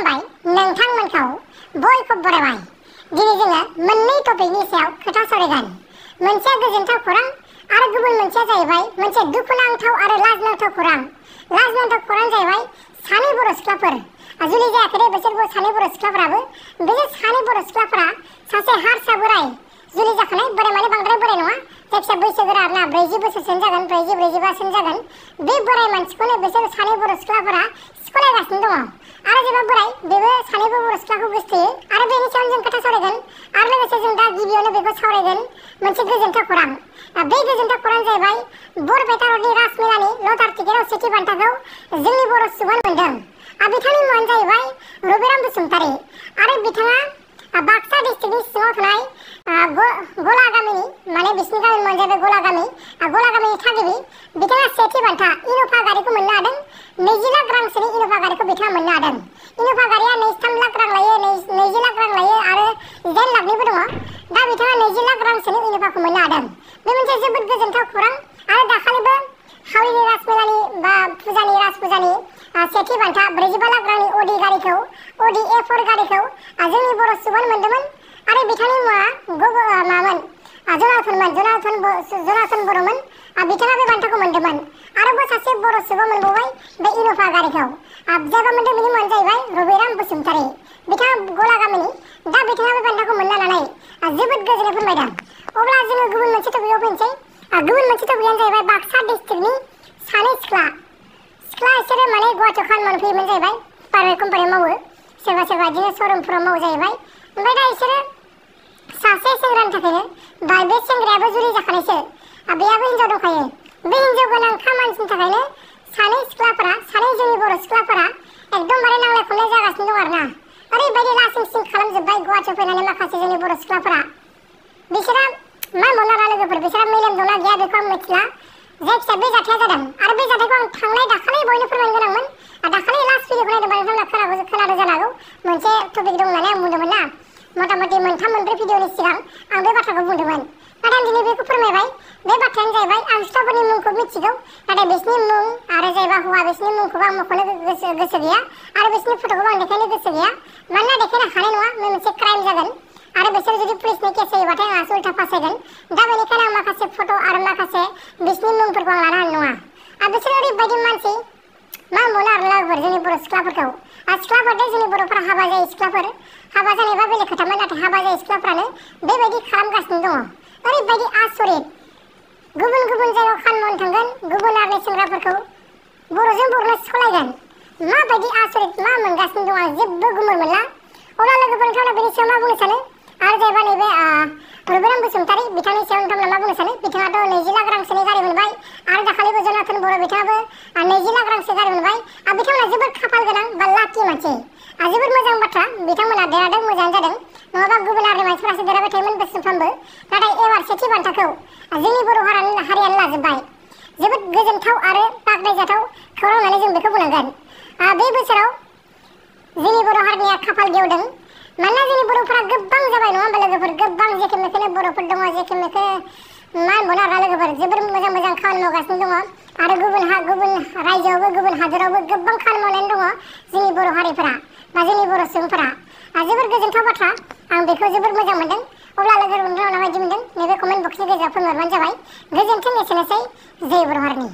खुलुमबाय नोंथांमोनखौ बयखौ बरायबाय। दिनै जोङो मोननै टपिकनि सायाव खोथा सावरायगोन। मोनसेया गोजोनथाव खौरां आरो गुबुन मोनसेया जाहैबाय मोनसे दुखुनांथाव आरो लाजिनांथाव खौरां। लाजिनांथाव खौरां जाहैबाय सानै बर' सिख्लाफोर जुलि जायाखै बिसोर सानै बर' सिख्लाफोराबो बिसोर सानै बर' सिख्लाफोरा सासे हारसा बोराय जुलि जाखानाय बोराय माने बांद्राय बोराय नङा जायखिया बैसोगोरा आरोना 40 बोसोरसोनि जागोन 40-45 जागोन बे बोराय मानसिखौनो बिसोर सानै बर' सिख्लाफोरा सिखलायगासिनो दङ आरो जेब्ला बोराय बेबो सानैबो बर' सिख्लाखौ गोसोथोयो आरो बेनि सायाव जों खोथा सावरायगोन आरो लोगोसे जों दा गिबियावनो बेखौ सावरायगोन मोनसे गोजोनथाव खौरां। बे गोजोनथाव खौरां जाहैबाय बरपेटा रडनि राजमेलानि लटार टिकेटआव सेथि बान्थाखौ जोंनि बर' सुबुङानो मोनदों। बिथांनि मुङानो जाहैबाय रबिराम बसुमतारी आरो बिथाङा बाक्सा डिस्ट्रिक्टनि सिङाव थानाय गला गामिनि माने बिसिनि गामिनि मुङानो जाहैबाय गला गामिनि थागिबि। बिथाङा सेथि बान्था इन'भा गारिखौ मोननो हादों। 20 लाख रांसोनि इन'भा गारिखौ बिथाङा मोननो हादों। इन'भा गारिया 2-3 लाख रां लायो 20 लाख रां लायो आरो 10 लाखनिबो दङ। दा बिथाङा 20 लाख रांसोनि इन'भाखौ मोननो हादों। बे मोनसे जोबोद गोजोनथाव खौरां आरो दाखालिबो हावलिनि राजमेलानि बा राज फुजानि सेथि बान्था 45 लाख रांनि अडि गारिखौ अडि A4 गारिखौ जोंनि बर' सुबुङानो मोनदोंमोन आरो बिथांनि मुङा मामोन जनार्दन बर'मोन। बिथाङा बे बान्थाखौ मोनदोंमोन। आरोबाव सासे बर' सुबुं मोनबावबाय बे इन'भा गारिखौ जायगा मोनदों बिनि मुङानो जाहैबाय रबिराम बसुमतारी। बिथाङा गला गामिनि। दा बिथाङा बे बान्थाखौ मोननो लानानै जोबोद गोजोननाय फोरमायदों। अब्ला जोङो गुबुन मोनसे टपिकआव फैनोसै। गुबुन मोनसे टपिकआनो जाहैबाय बाक्सा डिस्ट्रिक्टनि सानै सिख्ला बिसोरो माने गुवाहाटियाव खामानि मावनो फैयोमोन जाहैबाय। प्राइभेट कम्पानियाव मावो सोरबा बिदिनो श'रुमफोराव मावो जाहैबाय। ओमफ्राय दा बिसोरो सासे सेंग्रानि थाखायनो बे सेंग्रायाबो जुलि जाखानायसो बेयाबो हिनजाव दंखायो। बे हिनजाव गोनां मानसिनि थाखायनो सानै जोंनि बर' सिख्लाफोरा एकदमबारे नांलाय खमलाय जागासिनो दं आरोना। ओरैबायदि लासिं सिं खालामजोब्बाय गुवाहाटियाव फैनानै माखासे जोंनि बर' सिख्लाफोरा। बिसोरा मा होनबावनो लोगोफोर बिसोरा मेलेम दंना गैया बेखौ आं मिथिला। जायखिया बे जाथाया जादों आरो बे जाथायखौ आं दाखालि बयनो फोरमायनो गोनांमोन। दाखालि लास्ट भिडिअखौ नायदोंबा नोंथांमोना खोनादों जानो हागौ। मोनसे टपिक दं होननानै आं बुंदोंमोन ना मथा मथि 3-4 भिडिअनि सिगां आं बे बाथ्राखौ बुंदोंमोन। नाथाय आं दिनै बेखौ फोरमायबाय। बे बाथ्रायानो जाहैबाय आं सिख्लाफोरनि मुंखौ मिथिगौ नाथाय बिसिनि मुं आरो जायबा हौवा बिसिनि मुंखौबो आं मख'नो गोसो गैया आरो बिसिनि फट'खौबो आं देखायनो गोसो गैया। मानोना देखायनो हानाय नङा बे मोनसे क्राइम जागोन आरो बिसोर जुदि पुलिसनि केस होयोबाथाय आंहासो उल्था फासायगोन। दा बेनिखायनो आं माखासे फट' आरो माखासे बिसिनि मुंफोरखौ आं लानो हानाय नङा। बिसोर ओरैबायदि मानसि मा होनबावनो आरो लोगोफोर जोंनि बर' सिख्लाफोरखौ सिख्लाफोरजों जोंनि बर'फोरा हाबा जायै सिख्लाफोर हाबा जानायबा बेलेग खोथामोन नाथाय हाबा जायै सिख्लाफ्रानो बेबायदि खालामगासिनो दङ। ओरैबायदि आसरित गुबुन जायगायाव खामानि मावनो थांगोन गुबुन हारिनि सेंग्राफोरखौ बर'जों बर'नो सिख'लायगोन। माबायदि आसरित मा मोनगासिनो दं आं जेबो गुमुर मोनला। अब्ला लोगोफोर नोंथांमोना बेनि सायाव मा बुंनो सानो आरो जायबा नैबे रबिराम बसुमतारी बिथांनि सायाव नोंथांमोना मा बुंनो सानो? बिथाङाथ' 20 लाख रांसोनि गारि मोनबाय आरो दाखालिबो जनार्दन बर' बिथाङाबो 20 लाख रांसो गारि मोनबाय। बिथांमोना जोबोद खाफाल गोनां बा लाखि मानसि जोबोद मोजां बाथ्रा बिथांमोना देरहादों मोजाङानो जादों। नङाबा गुबुन हारिनि मानसिफोरासो देरहाबाय थायोमोन बोसोरफ्रोमबो। नाथाय एबार सेथि बान्थाखौ जोंनि बर' हारियानो लाजोब्बाय। जोबोद गोजोनथाव आरो बाख्नायजाथाव खौरां होननानै जों बेखौ बुंनांगोन। बे बोसोराव जोंनि बर' हारिनिया खाफाल गेवदों। मानोना जोंनि बर'फोरा गोबां जाबाय नङा होमबा लोगोफोर गोबां जेखे मेखेनो बर'फोर दङ जेखे मेखे मा होनबावनो आरो लोगोफोर जोबोर मोजां खामानि मावगासिनो दङ आरो गुबुन रायजोआवबो गुबुन हादरावबो गोबां खामानि मावनानै दङ जोंनि बर' हारिफोरा बा जोंनि बर' सुबुंफोरा। जोबोर गोजोनथाव बाथ्रा आं बेखौ जोबोर मोजां मोनदों। अब्ला लोगोफोर नोंथांमोना माबायदि मोनदों नैबे कमेन्ट बक्सनि गेजेराव फोरमायबानो जाबाय। गोजोन्थों एसेनोसै जय बर' हारिनि।